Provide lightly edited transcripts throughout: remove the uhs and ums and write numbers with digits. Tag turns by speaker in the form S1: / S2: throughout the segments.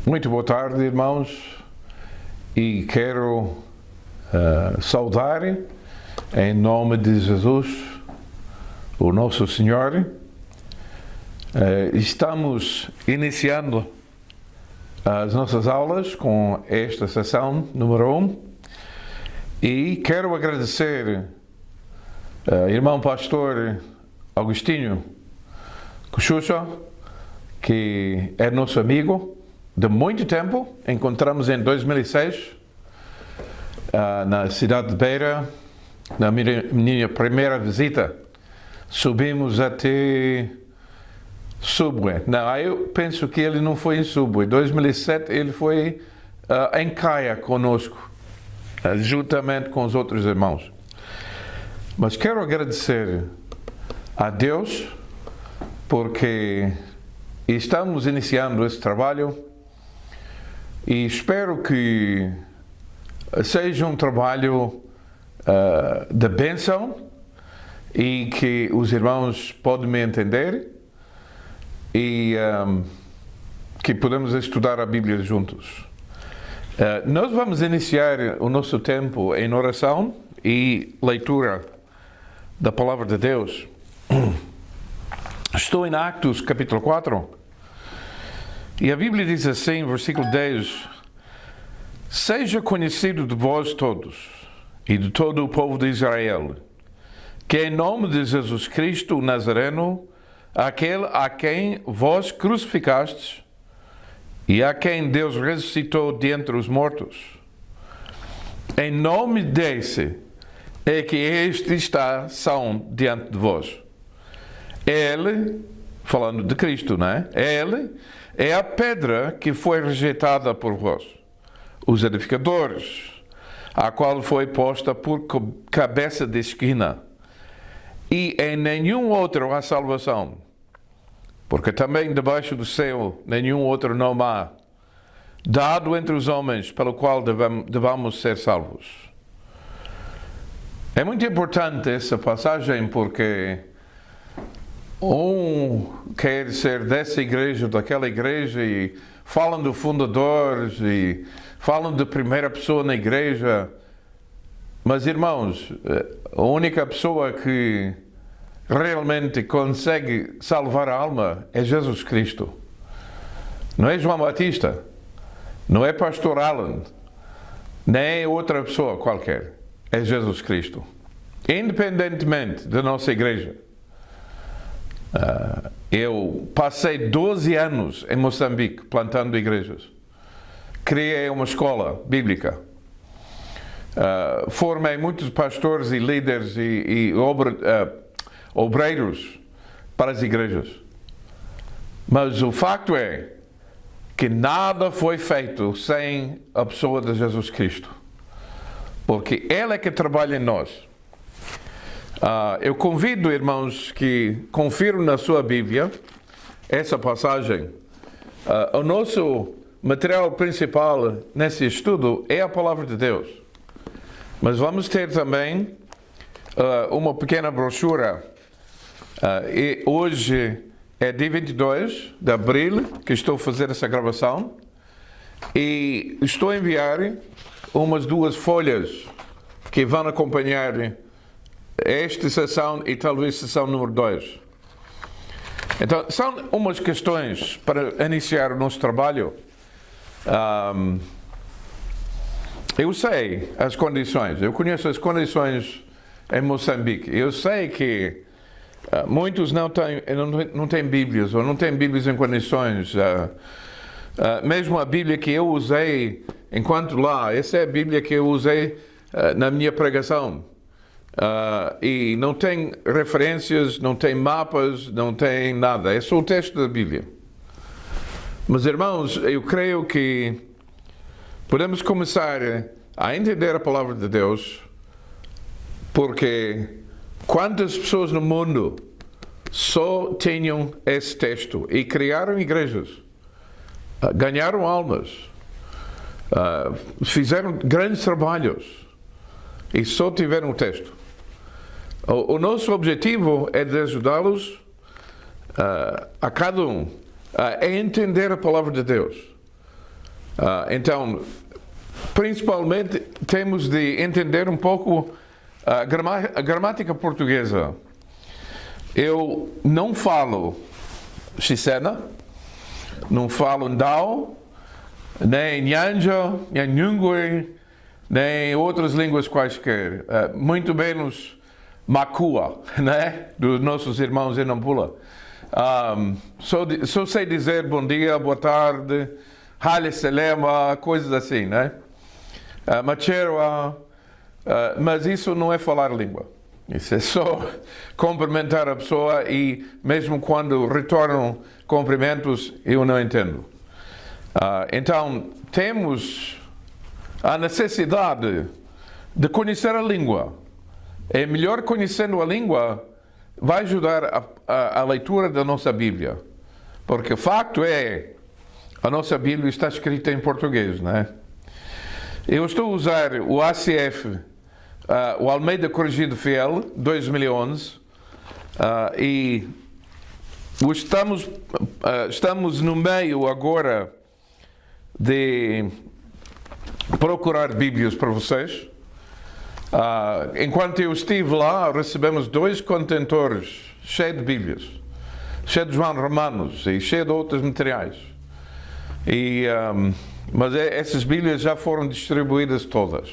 S1: Muito boa tarde, irmãos, e quero saudar em nome de Jesus, o nosso Senhor. Estamos iniciando as nossas aulas com esta sessão número 1 e quero agradecer irmão pastor Agostinho Cuxuxa, que é nosso amigo de muito tempo. Encontramos em 2006 na cidade de Beira, na minha primeira visita. Subimos até Subway. Não, eu penso que ele não foi em Subway. Em 2007 ele foi em Caia conosco, juntamente com os outros irmãos. Mas quero agradecer a Deus porque estamos iniciando esse trabalho e espero que seja um trabalho de bênção e que os irmãos podem me entender e que podemos estudar a Bíblia juntos. Nós vamos iniciar o nosso tempo em oração e leitura da Palavra de Deus. Estou em Atos capítulo 4 e a Bíblia diz assim, versículo 10: Seja conhecido de vós todos e de todo o povo de Israel, que em nome de Jesus Cristo o Nazareno, aquele a quem vós crucificastes e a quem Deus ressuscitou dentre os mortos, em nome desse é que este está são diante de vós. Ele, falando de Cristo, não é? Ele é a pedra que foi rejeitada por vós, os edificadores, a qual foi posta por cabeça de esquina, e em nenhum outro há salvação, porque também debaixo do céu nenhum outro nome há, dado entre os homens, pelo qual devamos ser salvos. É muito importante essa passagem porque quer ser dessa igreja, daquela igreja, e falam do fundador e falam de primeira pessoa na igreja. Mas, irmãos, a única pessoa que realmente consegue salvar a alma é Jesus Cristo. Não é João Batista, não é pastor Alan, nem outra pessoa qualquer. É Jesus Cristo. Independentemente da nossa igreja. Eu passei 12 anos em Moçambique plantando igrejas. Criei uma escola bíblica. Formei muitos pastores e líderes e obreiros para as igrejas. Mas o facto é que nada foi feito sem a pessoa de Jesus Cristo. Porque Ele é que trabalha em nós. Eu convido, irmãos, que confiram na sua Bíblia essa passagem. O nosso material principal nesse estudo é a Palavra de Deus. Mas vamos ter também uma pequena brochura. E hoje é dia 22 de abril que estou a fazer essa gravação. E estou a enviar umas 2 folhas que vão acompanhar esta sessão e talvez sessão número 2. Então, são umas questões para iniciar o nosso trabalho. Eu sei as condições, eu conheço as condições em Moçambique. Eu sei que muitos não têm Bíblias, ou não têm Bíblias em condições. Mesmo a Bíblia que eu usei enquanto lá, essa é a Bíblia que eu usei na minha pregação. E não tem referências, não tem mapas, não tem nada. É só o texto da Bíblia. Mas, irmãos, eu creio que podemos começar a entender a Palavra de Deus, porque quantas pessoas no mundo só tinham esse texto e criaram igrejas, ganharam almas, fizeram grandes trabalhos e só tiveram o texto. O nosso objetivo é de ajudá-los a cada um a entender a Palavra de Deus, Então, principalmente, temos de entender um pouco a gramática portuguesa. Eu não falo Xicena, não falo Ndao, nem Nyanja, Nyangwe, nem outras línguas quaisquer. Muito menos Makua, né? Dos nossos irmãos em Nampula. Só sei dizer bom dia, boa tarde, Hale Selema, coisas assim, né? Macherwa, mas isso não é falar língua. Isso é só cumprimentar a pessoa e mesmo quando retornam cumprimentos, eu não entendo. Então, temos a necessidade de conhecer a língua. É melhor conhecendo a língua, vai ajudar a leitura da nossa Bíblia. Porque o facto é, a nossa Bíblia está escrita em português, né? Eu estou a usar o ACF, o Almeida Corrigido Fiel, 2011, e estamos no meio agora de procurar Bíblias para vocês. Enquanto eu estive lá, recebemos 2 contentores cheios de Bíblias, cheios de João Romanos e cheios de outros materiais. Mas essas Bíblias já foram distribuídas todas.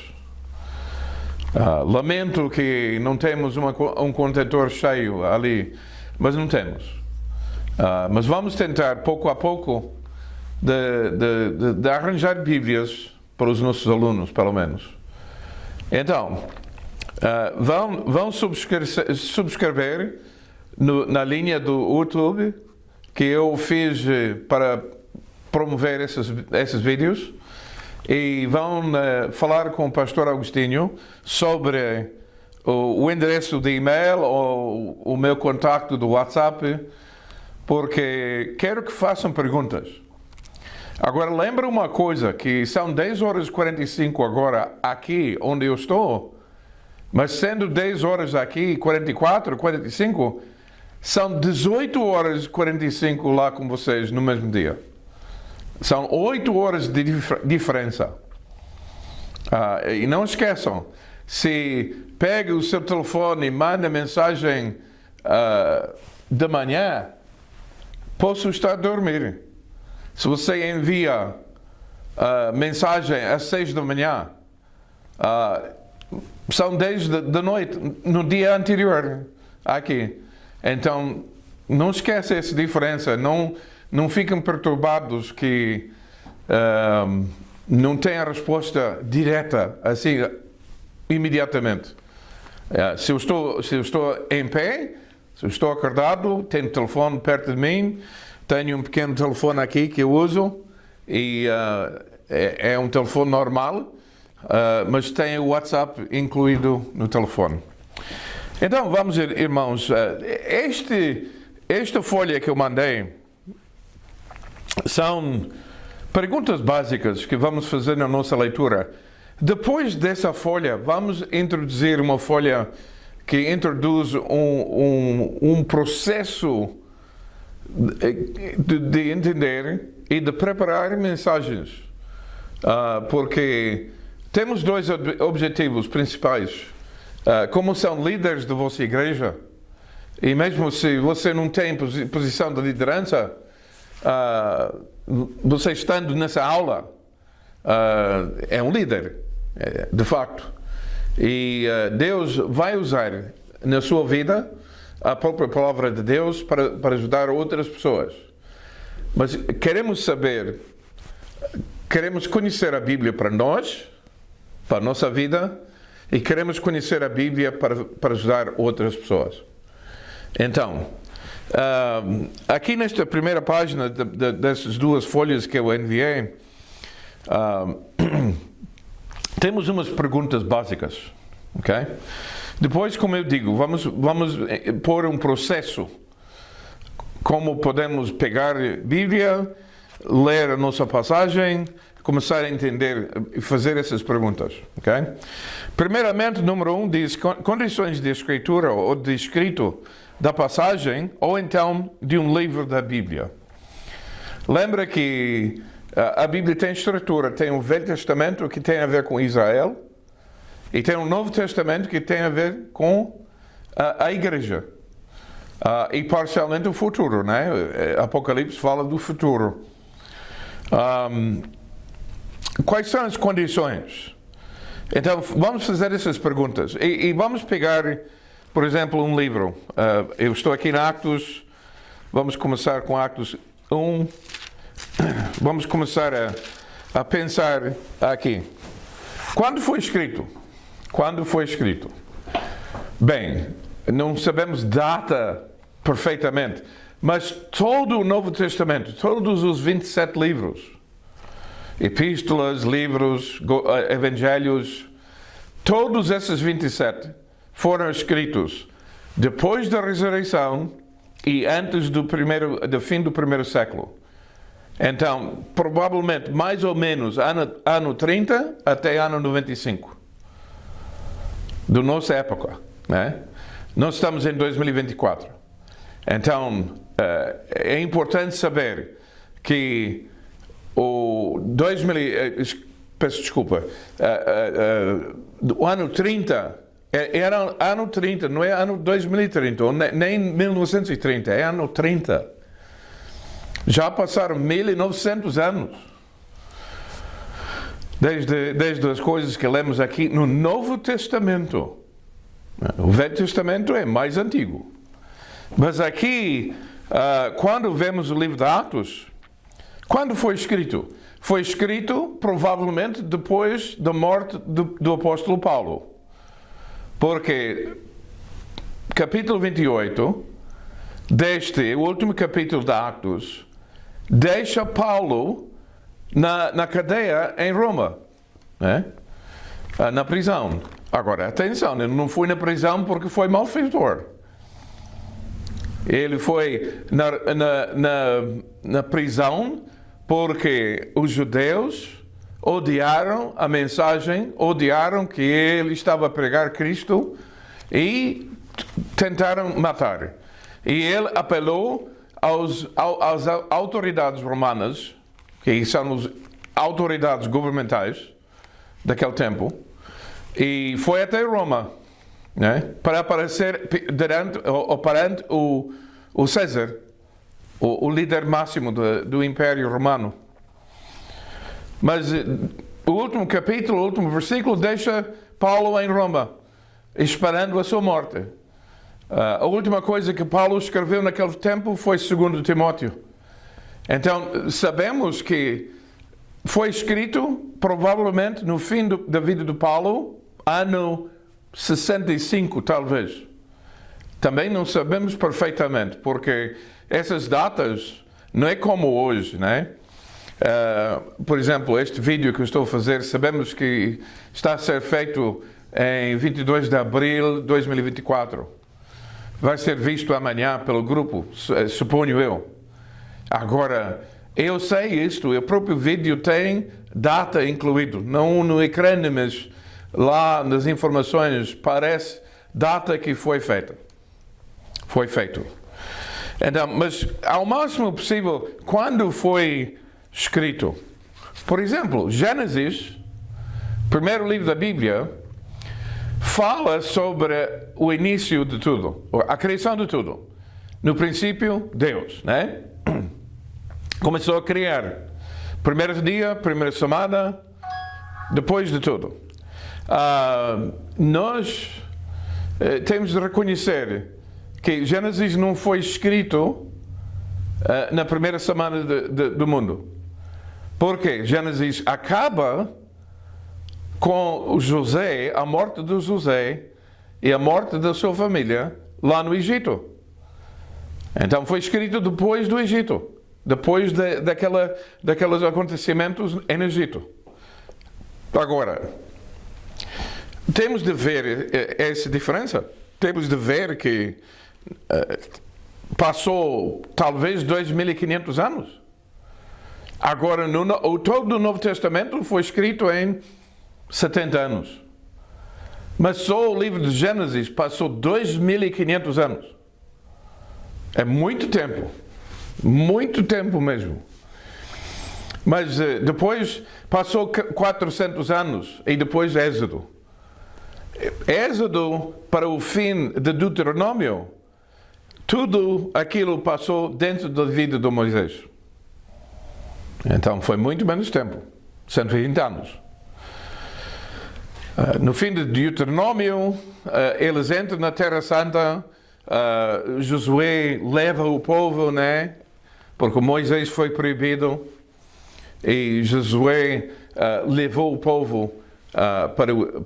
S1: Lamento que não temos um contentor cheio ali, mas não temos. Mas vamos tentar, pouco a pouco, de arranjar Bíblias para os nossos alunos, pelo menos. Então, vão subscrever na linha do YouTube que eu fiz para promover esses vídeos e vão falar com o pastor Agostinho sobre o endereço de e-mail ou o meu contacto do WhatsApp, porque quero que façam perguntas. Agora, lembra uma coisa, que são 10 horas e 45 agora aqui onde eu estou, mas sendo 10 horas aqui, 44, 45, são 18 horas e 45 lá com vocês no mesmo dia. São 8 horas de diferença. E não esqueçam, se pega o seu telefone e manda mensagem de manhã, posso estar a dormir. Se você envia mensagem às 6 da manhã, são 10 da noite, no dia anterior, aqui. Então, não esqueça essa diferença, não fiquem perturbados que não têm a resposta direta, assim, imediatamente. Se eu estou em pé, se eu estou acordado, tenho o telefone perto de mim, tenho um pequeno telefone aqui que eu uso e é um telefone normal, mas tem o WhatsApp incluído no telefone. Então, vamos ver, irmãos, esta folha que eu mandei são perguntas básicas que vamos fazer na nossa leitura. Depois dessa folha, vamos introduzir uma folha que introduz um processo de entender e de preparar mensagens, porque temos 2 objetivos principais. Como são líderes da vossa igreja, e mesmo se você não tem posição de liderança, você estando nessa aula é um líder, de facto. E Deus vai usar na sua vida a própria palavra de Deus para ajudar outras pessoas. Mas queremos conhecer a Bíblia para nós, para a nossa vida, e queremos conhecer a Bíblia para ajudar outras pessoas. Então, aqui nesta primeira página dessas 2 folhas que eu enviei, temos umas perguntas básicas, ok? Depois, como eu digo, vamos pôr um processo. Como podemos pegar a Bíblia, ler a nossa passagem, começar a entender e fazer essas perguntas, ok? Primeiramente, número 1 diz condições de escritura ou de escrito da passagem ou então de um livro da Bíblia. Lembra que A Bíblia tem estrutura, tem o Velho Testamento que tem a ver com Israel e tem o Novo Testamento que tem a ver com a igreja. E parcialmente o futuro, né? Apocalipse fala do futuro. Quais são as condições? Então, vamos fazer essas perguntas. E vamos pegar, por exemplo, um livro. Eu estou aqui em Atos. Vamos começar com Atos 1. Vamos começar a pensar aqui. Quando foi escrito? Quando foi escrito? Bem, não sabemos data perfeitamente, mas todo o Novo Testamento, todos os 27 livros, epístolas, livros, evangelhos, todos esses 27 foram escritos depois da ressurreição e antes do fim do primeiro século. Então, provavelmente, mais ou menos, ano 30 até ano 95, da nossa época, né? Nós estamos em 2024. Então, é importante saber que peço desculpa, o ano 30, era ano 30, não é ano 2030, nem 1930, é ano 30. Já passaram 1900 anos. Desde as coisas que lemos aqui no Novo Testamento. O Velho Testamento é mais antigo. Mas aqui, quando vemos o livro de Atos, quando foi escrito? Foi escrito provavelmente depois da morte do apóstolo Paulo. Porque capítulo 28, o último capítulo de Atos, deixa Paulo na cadeia em Roma, né? Na prisão. Agora, atenção, ele não foi na prisão porque foi malfeitor. Ele foi na prisão porque os judeus odiaram a mensagem, odiaram que ele estava a pregar Cristo e tentaram matar. E ele apelou às autoridades romanas, que são as autoridades governamentais daquele tempo, e foi até Roma, né, para aparecer perante o César, o líder máximo do Império Romano. Mas o último capítulo, o último versículo, deixa Paulo em Roma, esperando a sua morte. A última coisa que Paulo escreveu naquele tempo foi 2 Timóteo. Então, sabemos que foi escrito, provavelmente, no fim da vida de Paulo, ano 65, talvez. Também não sabemos perfeitamente, porque essas datas não é como hoje, né? Por exemplo, este vídeo que eu estou a fazer, sabemos que está a ser feito em 22 de abril de 2024. Vai ser visto amanhã pelo grupo, suponho eu. Agora, eu sei isto, o próprio vídeo tem data incluído, não no ecrã, mas lá nas informações parece data que foi feita. Foi feito. Então, mas ao máximo possível, quando foi escrito? Por exemplo, Gênesis, primeiro livro da Bíblia, fala sobre o início de tudo, a criação de tudo. No princípio, Deus, né? Começou a criar. Primeiro dia, primeira semana, depois de tudo. Nós temos de reconhecer que Gênesis não foi escrito na primeira semana do mundo. Porque Gênesis acaba com o José, a morte de José e a morte da sua família lá no Egito. Então foi escrito depois do Egito, depois daqueles acontecimentos no Egito. Agora, temos de ver essa diferença. Temos de ver que passou talvez 2.500 anos. Agora, todo o Novo Testamento foi escrito em 70 anos. Mas só o livro de Gênesis passou 2.500 anos. É muito tempo mesmo. Mas depois passou 400 anos e depois Êxodo. Êxodo para o fim de Deuteronômio, tudo aquilo passou dentro da vida de Moisés. Então foi muito menos tempo, 120 anos. No fim de Deuteronômio, eles entram na Terra Santa, Josué leva o povo, né? Porque Moisés foi proibido. E Josué levou o povo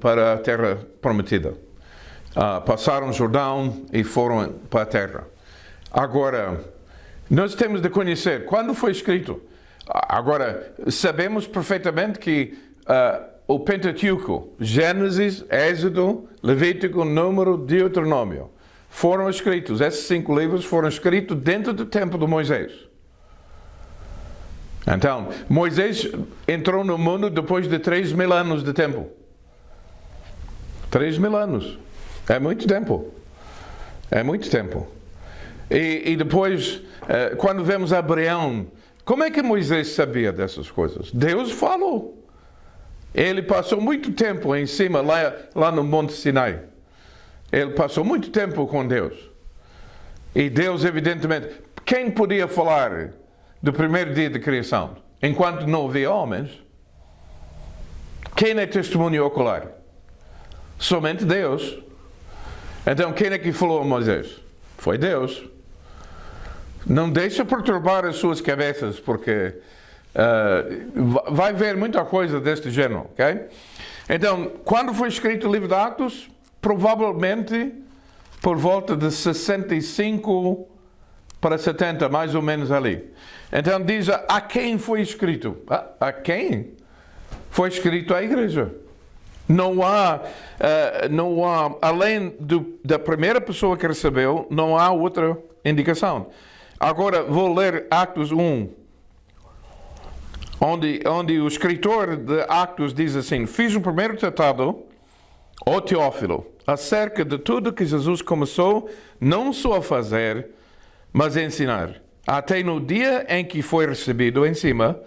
S1: para a terra prometida. Passaram o Jordão e foram para a terra. Agora, nós temos de conhecer quando foi escrito. Agora, sabemos perfeitamente que o Pentateuco, Gênesis, Êxodo, Levítico, Número, Deuteronômio, foram escritos. Esses 5 livros foram escritos dentro do tempo de Moisés. Então, Moisés entrou no mundo depois de 3.000 anos de tempo. 3.000 anos. É muito tempo. É muito tempo. E depois, quando vemos Abraão, como é que Moisés sabia dessas coisas? Deus falou. Ele passou muito tempo em cima, lá no Monte Sinai. Ele passou muito tempo com Deus. E Deus, evidentemente, quem podia falar do primeiro dia de criação, enquanto não havia homens? Quem é testemunho ocular? Somente Deus. Então, quem é que falou a Moisés? Foi Deus. Não deixa perturbar as suas cabeças, porque vai ver muita coisa deste gênero, ok? Então, quando foi escrito o livro de Atos, provavelmente por volta de 65 para 70, mais ou menos ali. Então diz a quem foi escrito. A quem? Foi escrito à igreja. Não há, além da primeira pessoa que recebeu, não há outra indicação. Agora vou ler Atos 1, onde o escritor de Atos diz assim: fiz o primeiro tratado, ó Teófilo, acerca de tudo que Jesus começou, não só a fazer, mas a ensinar, até no dia em que foi recebido em cima,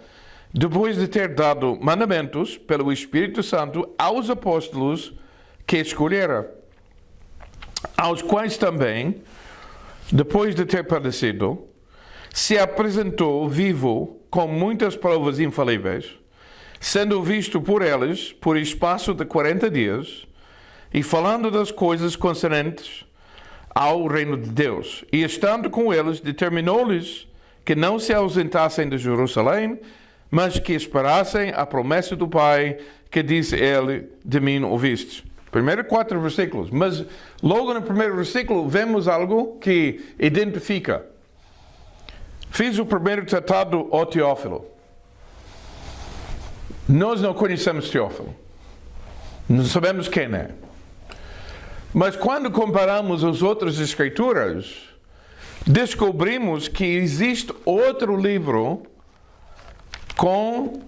S1: depois de ter dado mandamentos pelo Espírito Santo aos apóstolos que escolhera, aos quais também, depois de ter padecido, se apresentou vivo com muitas provas infalíveis, sendo visto por eles por espaço de 40 dias, e falando das coisas concernentes ao reino de Deus. E estando com eles, determinou-lhes que não se ausentassem de Jerusalém, mas que esperassem a promessa do Pai, que disse ele, de mim ouvistes. Primeiro 4 versículos. Mas logo no primeiro versículo vemos algo que identifica. Fiz o primeiro tratado ao Teófilo. Nós não conhecemos Teófilo. Não sabemos quem é. Mas quando comparamos as outras escrituras, descobrimos que existe outro livro com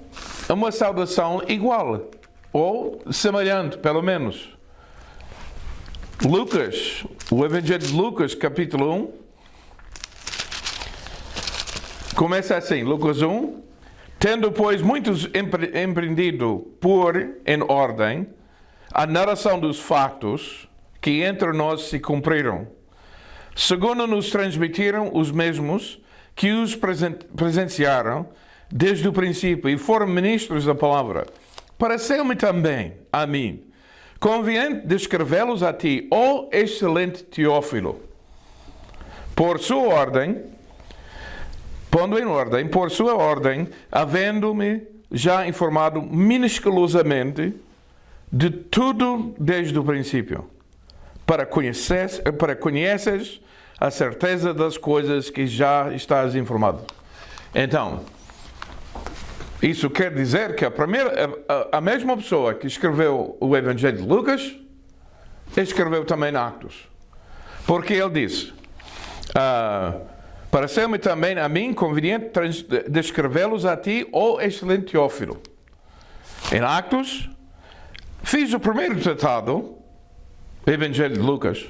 S1: uma saudação igual, ou semelhante, pelo menos. Lucas, o Evangelho de Lucas, capítulo 1, começa assim, Lucas 1, tendo, pois, muitos empreendido por em ordem a narração dos fatos que entre nós se cumpriram, segundo nos transmitiram os mesmos que os presenciaram desde o princípio e foram ministros da palavra. Pareceu-me também, a mim, conveniente descrevê-los a ti, ó excelente Teófilo, por sua ordem, pondo em ordem, por sua ordem, havendo-me já informado minusculosamente de tudo desde o princípio, para conheces a certeza das coisas que já estás informado. Então, isso quer dizer que a mesma pessoa que escreveu o Evangelho de Lucas, escreveu também Atos. Porque ele disse, pareceu-me também a mim conveniente descrevê-los a ti, ó excelente Teófilo. Em Atos, fiz o primeiro tratado, Evangelho de Lucas.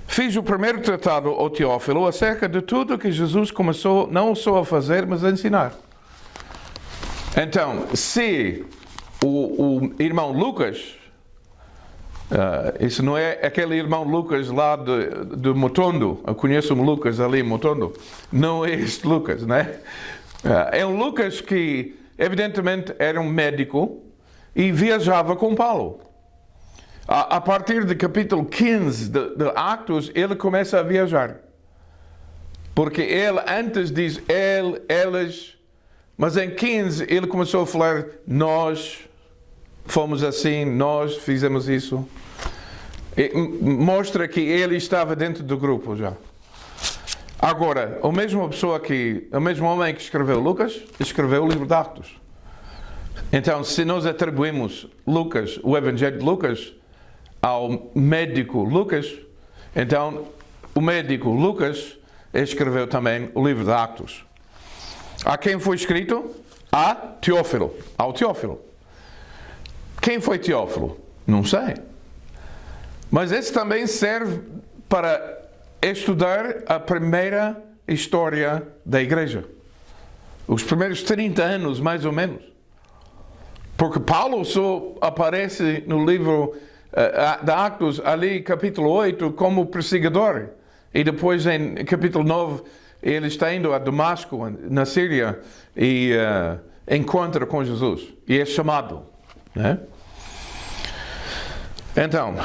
S1: Fiz o primeiro tratado ao Teófilo acerca de tudo que Jesus começou não só a fazer, mas a ensinar. Então, se o irmão Lucas, isso não é aquele irmão Lucas lá de Motondo, eu conheço um Lucas ali em Motondo, não é este Lucas, né? É um Lucas que, evidentemente, era um médico e viajava com Paulo. A partir do capítulo 15 de Atos, ele começa a viajar. Porque ele antes diz ele, elas, mas em 15 ele começou a falar nós fomos assim, nós fizemos isso. E mostra que ele estava dentro do grupo já. Agora, o mesmo homem que escreveu Lucas, escreveu o livro de Atos. Então, se nós atribuímos Lucas, o Evangelho de Lucas, ao médico Lucas, então o médico Lucas escreveu também o livro de Atos. A quem foi escrito? A Teófilo. Ao Teófilo. Quem foi Teófilo? Não sei. Mas esse também serve para estudar a primeira história da igreja. Os primeiros 30 anos, mais ou menos. Porque Paulo só aparece no livro de Atos, ali capítulo 8, como perseguidor. E depois em capítulo 9, ele está indo a Damasco, na Síria, e encontra com Jesus. E é chamado. Né? Então,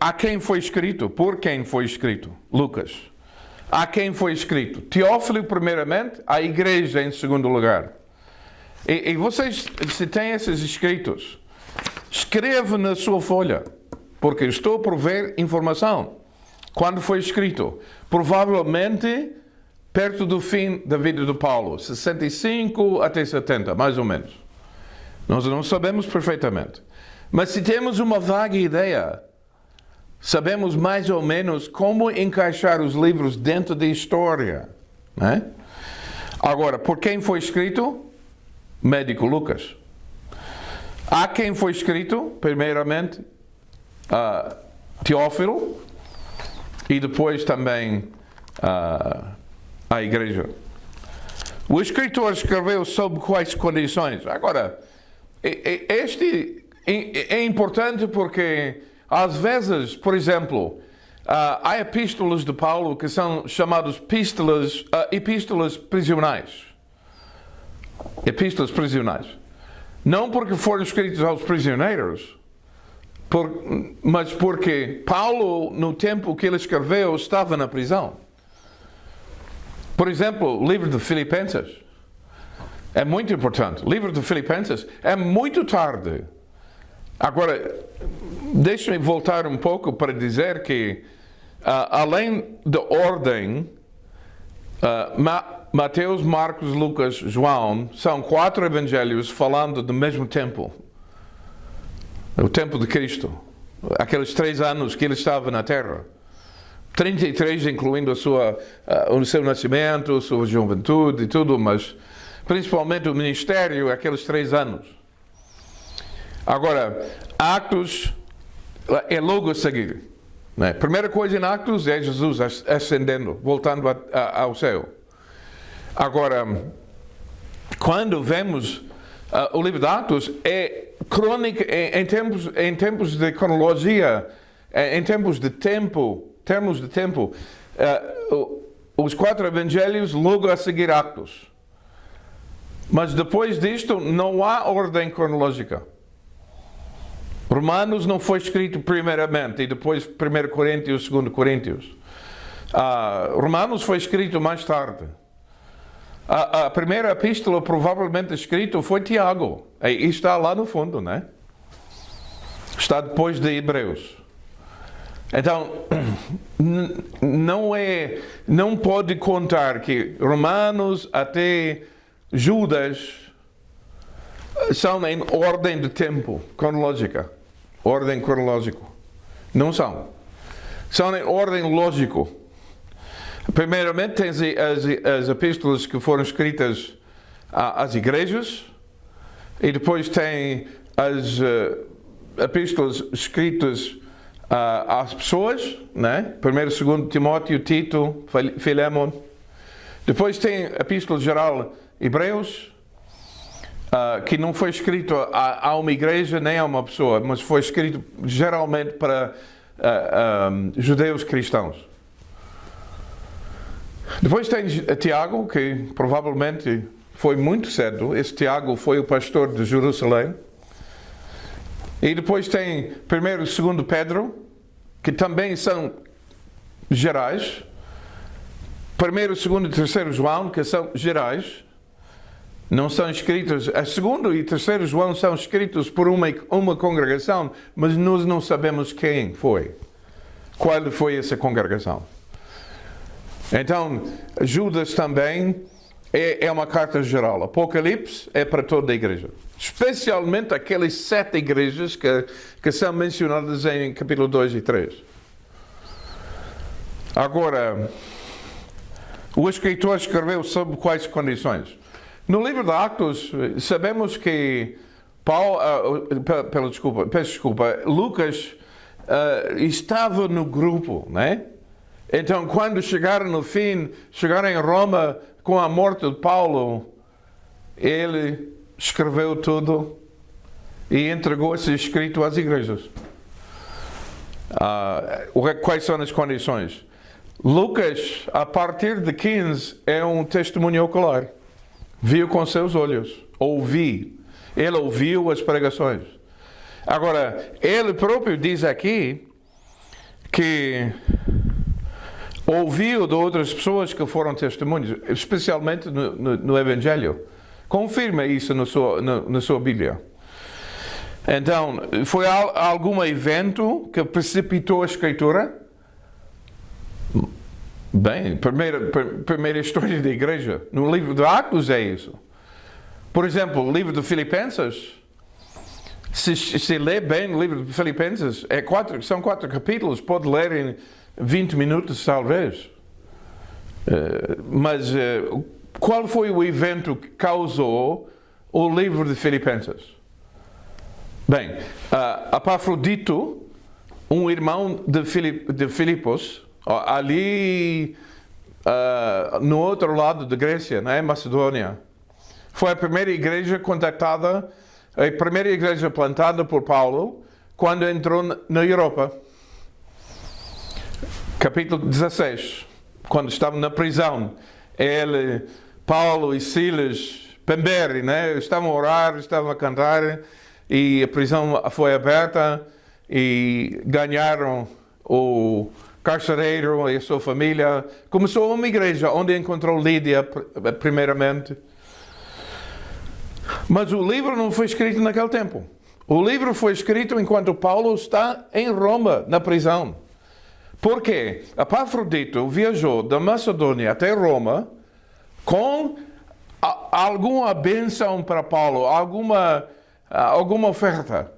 S1: a quem foi escrito? Por quem foi escrito? Lucas. A quem foi escrito? Teófilo, primeiramente, a igreja em segundo lugar. E vocês, se têm esses escritos, escreve na sua folha, porque estou por ver informação. Quando foi escrito? Provavelmente perto do fim da vida de Paulo, 65 até 70, mais ou menos. Nós não sabemos perfeitamente. Mas se temos uma vaga ideia, sabemos mais ou menos como encaixar os livros dentro da história. Né? Agora, por quem foi escrito? Médico Lucas. A quem foi escrito? Primeiramente, Teófilo e depois também a igreja. O escritor escreveu sob quais condições? Agora, este é importante porque, às vezes, por exemplo, há epístolas de Paulo que são chamadas epístolas prisionais. Epístolas prisionais. Não porque foram escritas aos prisioneiros, mas porque Paulo, no tempo que ele escreveu, estava na prisão. Por exemplo, o livro de Filipenses é muito importante. O livro de Filipenses é muito tarde. Agora, deixe-me voltar um pouco para dizer que, além da ordem, Mateus, Marcos, Lucas, João, são 4 evangelhos falando do mesmo tempo. O tempo de Cristo. Aqueles 3 anos que ele estava na Terra. 33, incluindo o seu nascimento, a sua juventude e tudo, mas principalmente o ministério, aqueles 3 anos. Agora, Atos é logo a seguir. Né? Primeira coisa em Atos é Jesus ascendendo, voltando ao céu. Agora, quando vemos o livro de Atos, é crônica em tempos de cronologia, em termos de tempo, os 4 evangelhos logo a seguir Atos. Mas depois disto não há ordem cronológica. Romanos não foi escrito primeiramente e depois 1 Coríntios, 2 Coríntios. Romanos foi escrito mais tarde. A primeira epístola provavelmente escrita foi Tiago. E está lá no fundo, né? Está depois de Hebreus. Então, não pode contar que Romanos até Judas são em ordem de tempo cronológica. Ordem cronológica. Não são. São em ordem lógico. Primeiramente, tem as epístolas que foram escritas às igrejas, e depois tem as epístolas escritas às pessoas, né? 1º e 2º Timóteo, Tito, Filemon. Depois tem a epístola geral Hebreus, que não foi escrito a uma igreja nem a uma pessoa, mas foi escrito geralmente para judeus cristãos. Depois tem Tiago, que provavelmente foi muito cedo. Esse Tiago foi o pastor de Jerusalém. E depois tem 1º e 2º Pedro, que também são gerais. 1º, 2º e 3º João, que são gerais. Não são escritos, a 2º e 3º João são escritos por uma congregação, mas nós não sabemos quem foi. Qual foi essa congregação? Então, Judas também é uma carta geral. Apocalipse é para toda a igreja. Especialmente aquelas 7 igrejas que são mencionadas em capítulo 2 e 3. Agora, o escritor escreveu sob quais condições? No livro de Atos, sabemos que Lucas estava no grupo, né? Então, quando chegaram no fim, chegaram em Roma com a morte de Paulo, ele escreveu tudo e entregou esse escrito às igrejas. Quais são as condições? Lucas, a partir de 15, é um testemunho ocular. Viu com seus olhos, ele ouviu as pregações. Agora, ele próprio diz aqui que ouviu de outras pessoas que foram testemunhos, especialmente no Evangelho. Confirma isso na sua Bíblia. Então, foi algum evento que precipitou a Escritura? Bem, primeira história da igreja. No livro de Atos é isso. Por exemplo, o livro de Filipenses. Se lê bem o livro de Filipenses, são 4 capítulos, pode ler em 20 minutos talvez. Mas qual foi o evento que causou o livro de Filipenses? Bem, Epafrodito, um irmão de Filipos, ali no outro lado da Grécia, né, Macedônia, foi a primeira igreja contactada, a primeira igreja plantada por Paulo quando entrou na Europa. Capítulo 16, quando estava na prisão, Paulo e Silas, Pembere, né, estavam a orar, estavam a cantar, e a prisão foi aberta e ganharam o carcereiro e a sua família. Começou uma igreja onde encontrou Lídia primeiramente. Mas o livro não foi escrito naquele tempo. O livro foi escrito enquanto Paulo está em Roma, na prisão. Por quê? Epafrodito viajou da Macedônia até Roma com alguma bênção para Paulo, alguma oferta.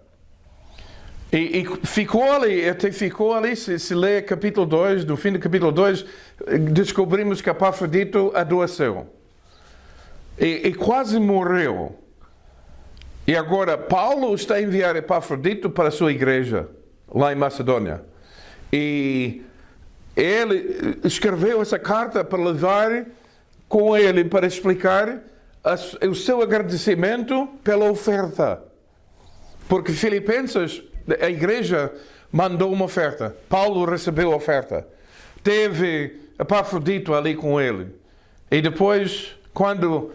S1: E ficou ali, se lê capítulo 2, no fim do capítulo 2, descobrimos que Epafrodito adoeceu. E quase morreu. E agora Paulo está a enviar Epafrodito para a sua igreja, lá em Macedônia. E ele escreveu essa carta para levar com ele, para explicar o seu agradecimento pela oferta. Porque Filipenses, a igreja mandou uma oferta. Paulo recebeu a oferta. Teve Epafrodito ali com ele. E depois, quando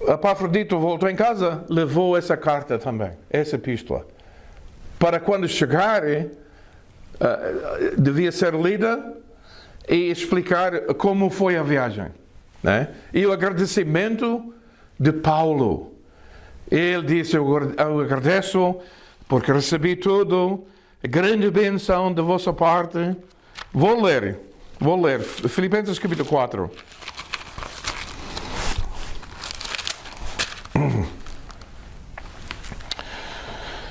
S1: Epafrodito voltou em casa, levou essa carta também, essa epístola. Para quando chegar, devia ser lida e explicar como foi a viagem, né? E o agradecimento de Paulo. Ele disse: eu agradeço porque recebi tudo, grande bênção da vossa parte. Vou ler. Filipenses capítulo 4.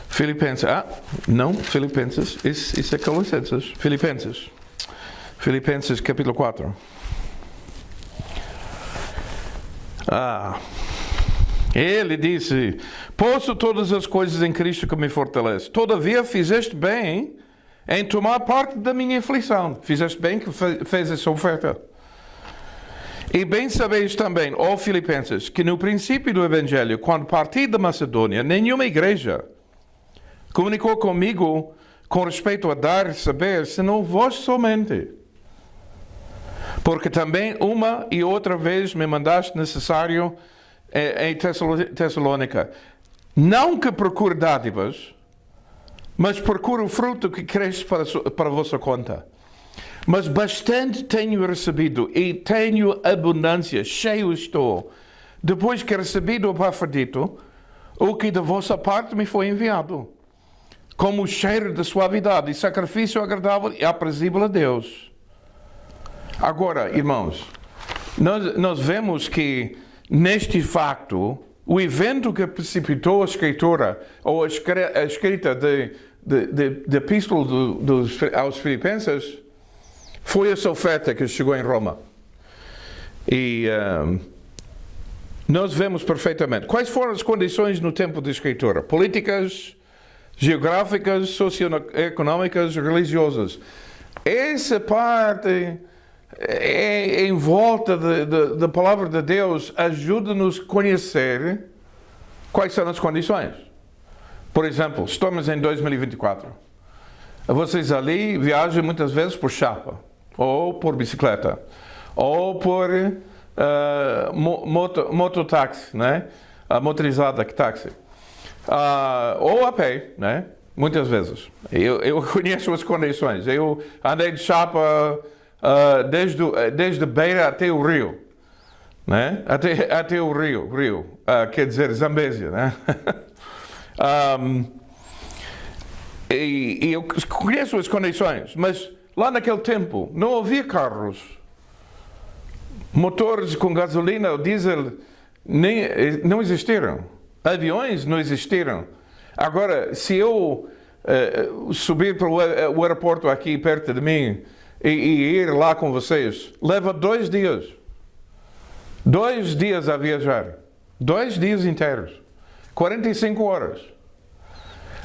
S1: Filipenses, isso é Colossenses. Filipenses capítulo 4. Ele disse: posso todas as coisas em Cristo que me fortalece. Todavia fizeste bem em tomar parte da minha aflição. Fizeste bem que fez essa oferta. E bem sabeis também, ó Filipenses, que no princípio do Evangelho, quando parti da Macedônia, nenhuma igreja comunicou comigo com respeito a dar e saber, senão vós somente. Porque também uma e outra vez me mandaste necessário em Tessalônica. Não que procure dádivas, mas procure o fruto que cresce para a vossa conta. Mas bastante tenho recebido e tenho abundância, cheio estou, depois que recebi do Epafrodito, o que da vossa parte me foi enviado, como o cheiro de suavidade e sacrifício agradável e aprazível a Deus. Agora, irmãos, nós vemos que neste facto, o evento que precipitou a escritura, ou a escrita da Epístola aos Filipenses, foi essa oferta que chegou em Roma. E nós vemos perfeitamente. Quais foram as condições no tempo da escritura? Políticas, geográficas, socioeconômicas, religiosas. Essa parte em volta da palavra de Deus ajuda-nos a conhecer quais são as condições. Por exemplo, estamos em 2024. Vocês ali viajam muitas vezes por chapa, ou por bicicleta, ou por mototáxi, né? Motorizada táxi. Ou a pé, né? Muitas vezes. Eu conheço as condições. Eu andei de chapa desde Beira até o Rio, né? Até o Rio, quer dizer Zambésia, né? E eu conheço as condições, mas lá naquele tempo não havia carros, motores com gasolina ou diesel não existiram, aviões não existiram. Agora, se eu subir para o aeroporto aqui perto de mim e ir lá com vocês, leva 2 dias. 2 dias a viajar. 2 dias inteiros. 45 horas.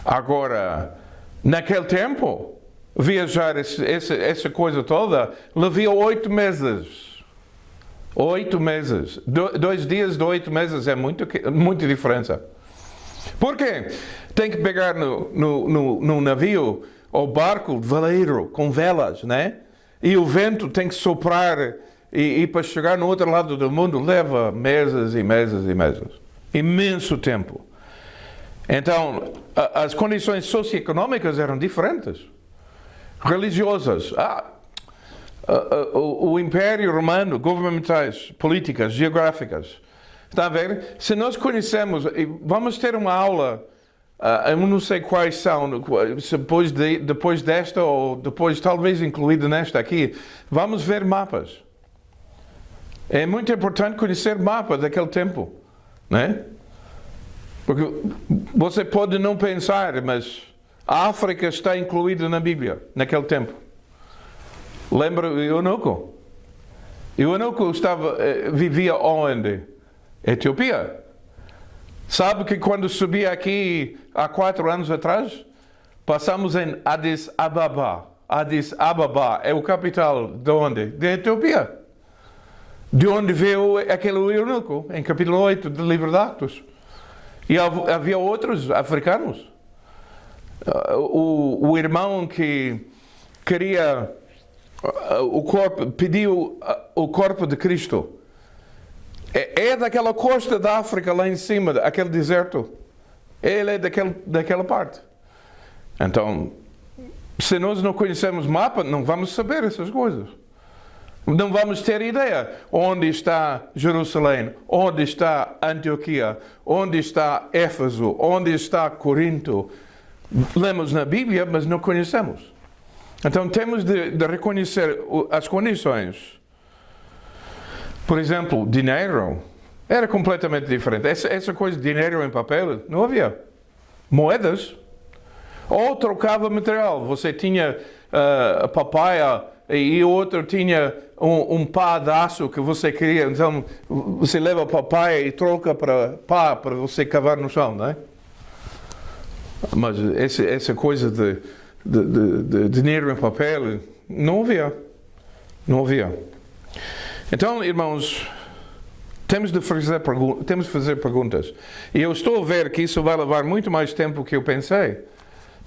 S1: Agora, naquele tempo, viajar essa coisa toda levia 8 meses. 8 meses. 2 dias de 8 meses é muita diferença. Por quê? Tem que pegar no navio ou barco de veleiro com velas, né? E o vento tem que soprar e para chegar no outro lado do mundo leva meses e meses e meses. Imenso tempo. Então, as condições socioeconômicas eram diferentes. Religiosas. O Império Romano, governamentais, políticas, geográficas. Está a ver? Se nós conhecemos, vamos ter uma aula, eu não sei quais são, depois desta ou depois talvez incluída nesta aqui, vamos ver mapas. É muito importante conhecer mapa daquele tempo, né? Porque você pode não pensar, mas a África está incluída na Bíblia, naquele tempo. Lembra o eunuco? O eunuco vivia onde? Etiópia. Sabe que quando subi aqui há 4 anos atrás, passamos em Addis Ababa. Addis Ababa é o capital de onde? Da Etiópia. De onde veio aquele eunuco, em capítulo 8 do livro de Atos. E havia outros africanos. O irmão que queria o corpo, pediu o corpo de Cristo. É daquela costa da África lá em cima, aquele deserto. Ele é daquela parte. Então, se nós não conhecemos mapa, não vamos saber essas coisas. Não vamos ter ideia onde está Jerusalém, onde está Antioquia, onde está Éfeso, onde está Corinto. Lemos na Bíblia, mas não conhecemos. Então temos de reconhecer as condições. Por exemplo, dinheiro era completamente diferente. Essa coisa de dinheiro em papel, não havia. Moedas. Ou trocava material. Você tinha papaya e outro tinha um pá de aço que você queria. Então você leva a papaya e troca para pá para você cavar no chão, não é? Mas essa coisa de dinheiro em papel não havia. Não havia. Então, irmãos, temos de fazer perguntas. E eu estou a ver que isso vai levar muito mais tempo do que eu pensei,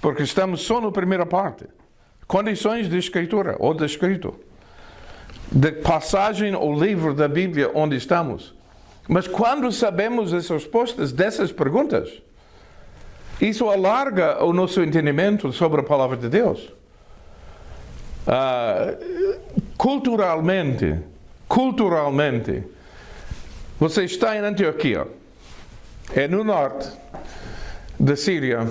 S1: porque estamos só na primeira parte. Condições de escritura, ou de escrito. De passagem ou livro da Bíblia onde estamos. Mas quando sabemos as respostas dessas perguntas, isso alarga o nosso entendimento sobre a palavra de Deus. Culturalmente, você está em Antioquia, é no norte da Síria.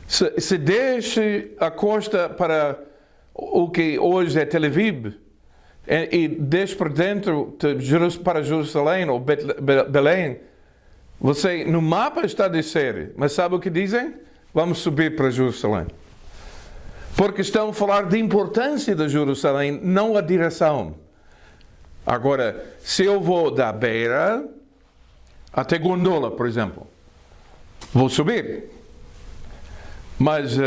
S1: Se desce a costa para o que hoje é Tel Aviv, e desce para dentro para Jerusalém ou Belém, você no mapa está a descer, mas sabe o que dizem? Vamos subir para Jerusalém. Porque estão a falar de importância de Jerusalém, não a direção. Agora, se eu vou da beira até Gondola, por exemplo, vou subir. Mas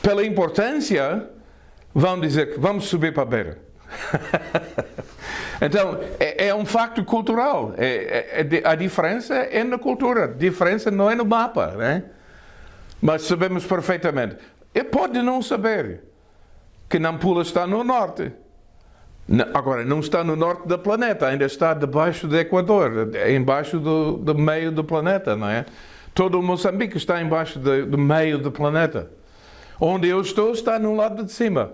S1: pela importância, vão dizer que vamos subir para a beira. Então, é um facto cultural. A diferença é na cultura, a diferença não é no mapa, né? Mas sabemos perfeitamente. E pode não saber que Nampula está no norte. Agora, não está no norte do planeta, ainda está debaixo do Equador, embaixo do meio do planeta, não é? Todo o Moçambique está embaixo do meio do planeta. Onde eu estou está no lado de cima.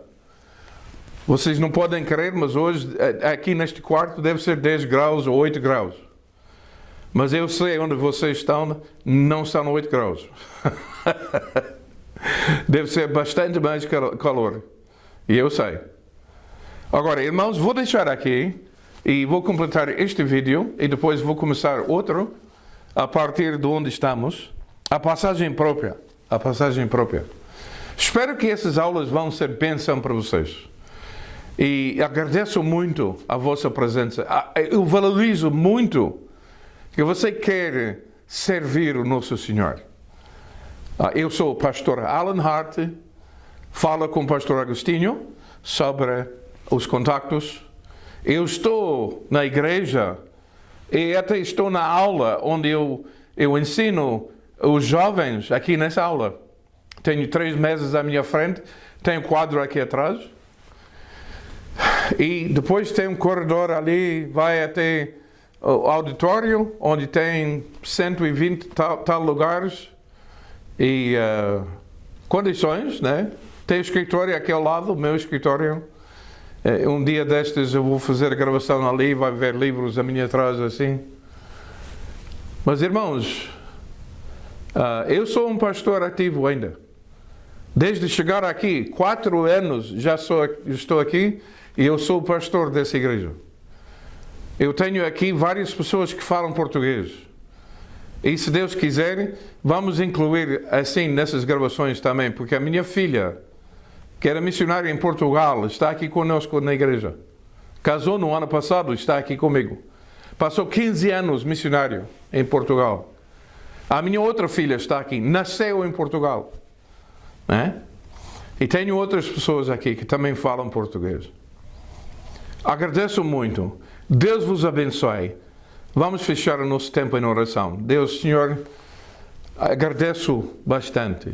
S1: Vocês não podem crer, mas hoje, aqui neste quarto, deve ser 10 graus ou 8 graus. Mas eu sei onde vocês estão, não estão a 8 graus. Deve ser bastante mais calor. E eu sei. Agora, irmãos, vou deixar aqui e vou completar este vídeo e depois vou começar outro a partir de onde estamos. A passagem própria. Espero que essas aulas vão ser bênção para vocês. E agradeço muito a vossa presença. Eu valorizo muito que você quer servir o nosso Senhor. Eu sou o pastor Alan Hart, falo com o pastor Agostinho sobre os contactos. Eu estou na igreja e até estou na aula onde eu ensino os jovens aqui nessa aula. Tenho 3 mesas à minha frente, tenho quadro aqui atrás. E depois tem um corredor ali, vai até o auditório, onde tem 120 tal lugares e condições, né? Tem escritório aqui ao lado, o meu escritório. Um dia destes eu vou fazer a gravação ali, vai ver livros a minha atrás assim. Mas irmãos, eu sou um pastor ativo ainda. Desde chegar aqui, 4 anos já estou aqui e eu sou o pastor dessa igreja. Eu tenho aqui várias pessoas que falam português. E se Deus quiser, vamos incluir assim nessas gravações também, porque a minha filha, que era missionária em Portugal, está aqui conosco na igreja. Casou no ano passado, está aqui comigo. Passou 15 anos missionário em Portugal. A minha outra filha está aqui, nasceu em Portugal. Né? E tenho outras pessoas aqui que também falam português. Agradeço muito. Deus vos abençoe. Vamos fechar o nosso tempo em oração. Deus, Senhor, agradeço bastante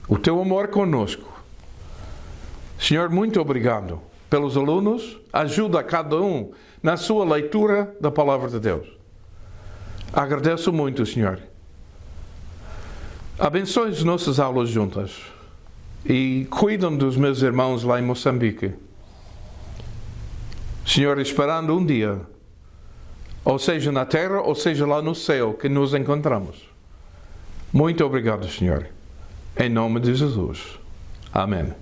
S1: o teu amor conosco. Senhor, muito obrigado pelos alunos. Ajuda cada um na sua leitura da palavra de Deus. Agradeço muito, Senhor. Abençoe as nossas aulas juntas e cuidam dos meus irmãos lá em Moçambique. Senhor, esperando um dia, ou seja na terra, ou seja lá no céu, que nos encontramos. Muito obrigado, Senhor. Em nome de Jesus. Amém.